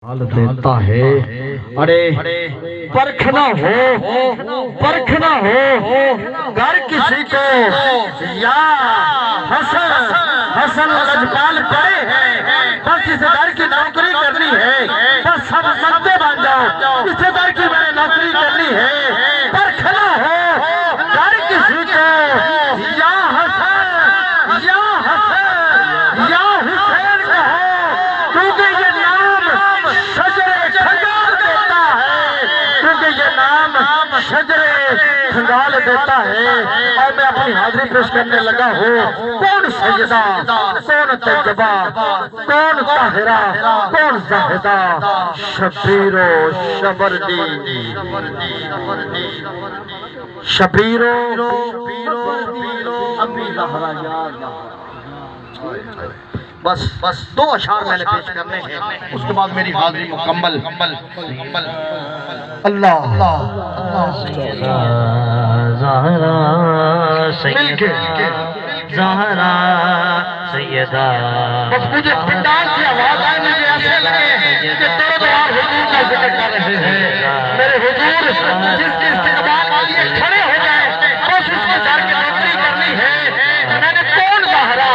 دیتا ہے ارے پرکھنا ہو گھر کسی کو یا حسن لجپال پڑے ہیں بس اس گھر کی نوکری کرنی ہے بس سب مندے بن جاؤ اس گھر کی میں نے نوکری کرنی ہے پرکھنا ہو گھر کسی کو یا حسن یا حسین کہو کیونکہ یہ نام شجر کھنگال دیتا ہے کیونکہ یہ نام شجر کھنگال دیتا ہے اور میں اپنی حاضری پیش کرنے لگا ہوں کون سیدہ کون طیبہ کون طاہرہ کون زاہدہ شبیر و شبردی شبیر و امی زہرا یاد بس دو اشعار میں نے پیش کرنے ہیں اس کے بعد میری حاضری مکمل اللہ سیدہ زہرا سیدہ زہرا سیدہ بس مجھے پنڈال سے آواز آئے مجھے ایسے لگے کہ تیرے دوار حضور کا ذکر کر رہے ہیں میرے حضور جس کے استقبال آئیے کھڑے ہو گئے بس اس کو جا کے نوکری کرنی ہے میں نے کون زہرا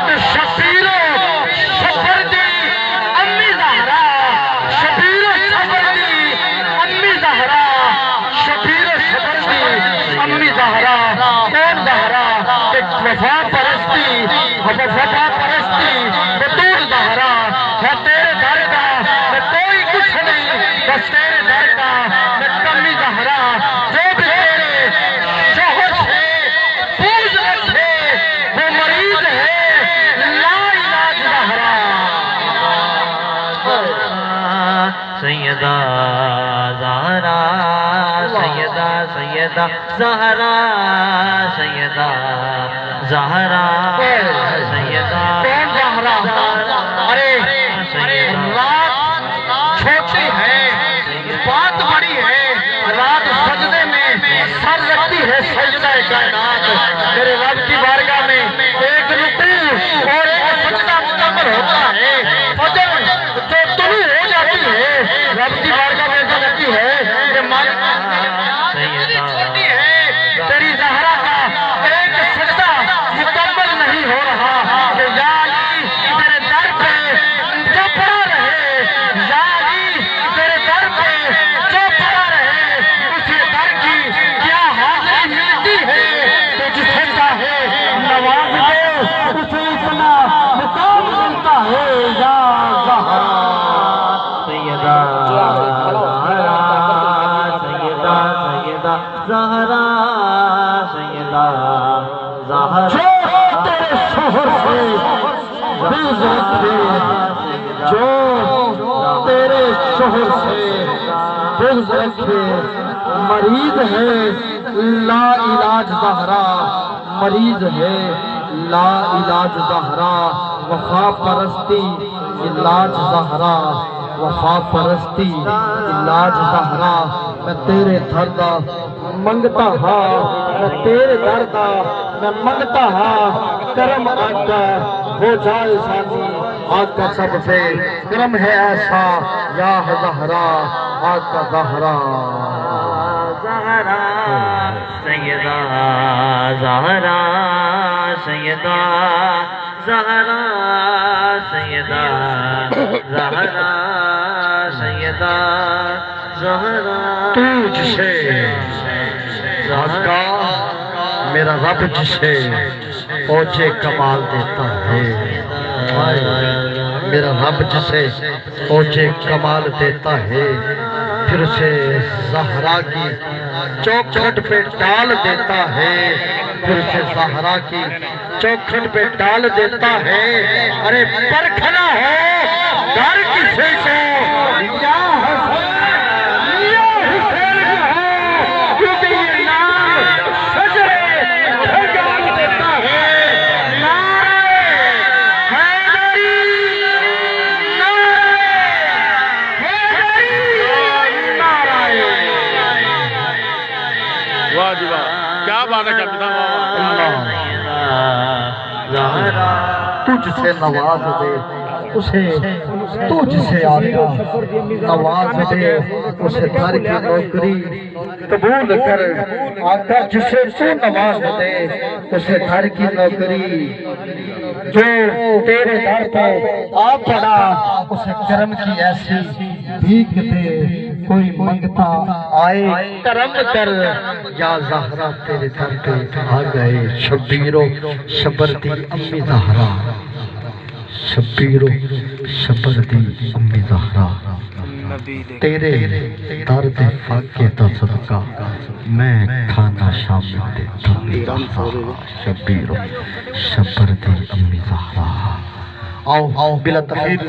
تو شبیر و شبردی امی زہرا شبیر و شبردی امی زہرا شبیر و شبردی امی زہرا کون زہرا ایک وفا پرستی وفا پرستی بطول زہرا ہے تیرے در کا میں کوئی کچھ نہیں بس تیرے در کا میں کمی زہرا جو بھی تیرے شوہر سے پوز رکھے وہ مریض ہے لا علاج زہرا سیدہ زہرا سیدہ زہرا سیدہ زہرا سیدہ کون زہرا ارے رات چھوٹی ہے بات بڑی ہے رات سجدے میں سر رکھتی ہے سجدہ کائنات میرے رب کی بارگاہ میں ایک رکوع اور ایک سجدہ مکمل ہوتا ہے فجر جو طلوع ہو جاتی ہے رب کی بارگاہ میں ایسا لگتی ہے کہ مالک چھوٹی ہے تیری زہرا کا ایک سجدہ مکمل نہیں ہو رہا کہ یا علی تیرے در پہ جو پڑا رہے یا علی تیرے در پہ جو پڑا رہے اسی در کی کیا حاضری ملتی ہے تو جسے چاہے نواز دے اسے اتنا مقام ملتا ہے یا زہرا سیدہ زہرا سیدہ زہرا سیدہ زہرا جو تیرے شوہر سے بیز رکھے جو تیرے شوہر سے بیز رکھے مریض ہے لا علاج زہرا مریض ہے لا علاج زہرا وفا پرستی علاج زہرا وفا پرستی علاج زہرا میں تیرے در دا منگتا ہاں میں تیرے در دا میں منگتا ہاں کرم آقا ہو جائے سانی آقا سب سے کرم ہے ایسا یا زہرا آقا زہرا زہرا سیدہ زہرا سیدہ زہرا سیدہ زہرا سیدہ زہرا تجھ سے آقا میرا رب جسے اوجے کمال دیتا ہے میرا رب جسے اوجے کمال دیتا ہے پھر اسے زہرا کی چوکھٹ پہ ڈال دیتا ہے پھر اسے زہرا کی چوکھٹ پہ ڈال دیتا ہے ارے پرکھنا ہو گھر کسی کو یا حسین یا حسین کہو کیونکہ یہ نام شجر کھنگال دیتا ہے نعرہ حیدری نعرہ واہ جی واہ کیا بات ہے کپتان زہرا تجھ سے نواز دے اسے تو جسے آقا نواز دے اسے گھر کی نوکری قبول کر آقا جسے تو نواز دے اسے گھر کی نوکری جو تیرے در پہ آ پڑا اسے کرم کی ایسی بھیک دے کوئی منگتا آئے کرم کر یا زہرا تیرے در پہ آ گئے شبیرو شبر دی امی زہرا شبیرو شبر دی امی زہرا تیرے درد فاقے دا صدقہ میں کھانا شامل دے امی زہرا شبیرو شبر دی امی زہرا آؤ بلا تخیر